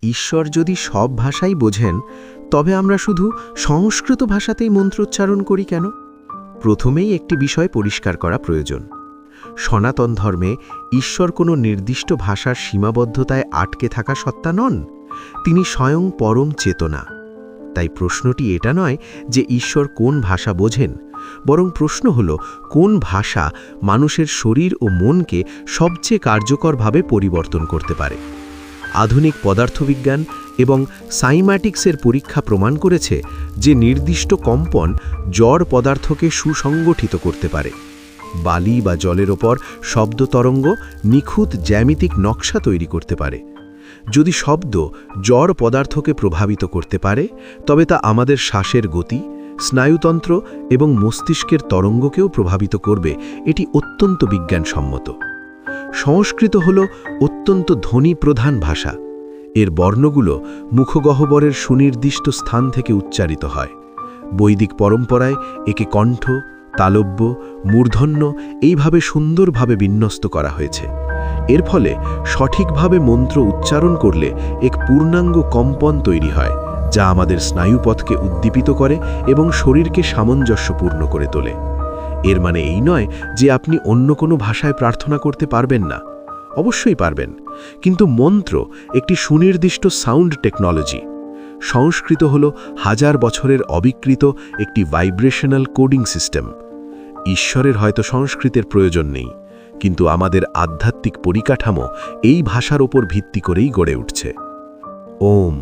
ঈশ্বর যদি সব ভাষাই বোঝেন, তবে আমরা শুধু সংস্কৃত ভাষাতেই মন্ত্রোচ্চারণ করি কেন? প্রথমেই একটি বিষয় পরিষ্কার করা প্রয়োজন। সনাতন ধর্মে ঈশ্বর কোনো নির্দিষ্ট ভাষার সীমাবদ্ধতায় আটকে থাকা সত্তা নন। তিনি স্বয়ং পরম চেতনা। তাই প্রশ্নটি এটা নয় যে ঈশ্বর কোন ভাষা বোঝেন, বরং প্রশ্ন হল কোন ভাষা মানুষের শরীর ও মনকে সবচেয়ে কার্যকরভাবে পরিবর্তন করতে পারে। আধুনিক পদার্থবিজ্ঞান এবং সাইম্যাটিক্সের পরীক্ষা প্রমাণ করেছে যে নির্দিষ্ট কম্পন জড় পদার্থকে সুসংগঠিত করতে পারে। বালি বা জলের ওপর শব্দ তরঙ্গ নিখুঁত জ্যামিতিক নকশা তৈরি করতে পারে। যদি শব্দ জড় পদার্থকে প্রভাবিত করতে পারে, তবে তা আমাদের শ্বাসের গতি, স্নায়ুতন্ত্র এবং মস্তিষ্কের তরঙ্গকেও প্রভাবিত করবে। এটি অত্যন্ত বিজ্ঞানসম্মত। সংস্কৃত হল অত্যন্ত ধ্বনি প্রধান ভাষা। এর বর্ণগুলো মুখগহ্বরের সুনির্দিষ্ট স্থান থেকে উচ্চারিত হয়। বৈদিক পরম্পরায় একে কণ্ঠ, তালব্য, মূর্ধন্য এইভাবে সুন্দরভাবে বিন্যস্ত করা হয়েছে। এর ফলে সঠিকভাবে মন্ত্র উচ্চারণ করলে এক পূর্ণাঙ্গ কম্পন তৈরি হয়, যা আমাদের স্নায়ুপথকে উদ্দীপিত করে এবং শরীরকে সামঞ্জস্যপূর্ণ করে তোলে। এর মানে এই নয় যে আপনি অন্য কোনো ভাষায় প্রার্থনা করতে পারবেন না। অবশ্যই পারবেন, কিন্তু মন্ত্র একটি সুনির্দিষ্ট সাউন্ড টেকনোলজি। সংস্কৃত হল হাজার বছরের অবিকৃত একটি ভাইব্রেশনাল কোডিং সিস্টেম। ঈশ্বরের হয়তো সংস্কৃতের প্রয়োজন নেই, কিন্তু আমাদের আধ্যাত্মিক পরিকাঠামো এই ভাষার ওপর ভিত্তি করেই গড়ে উঠছে। ওম।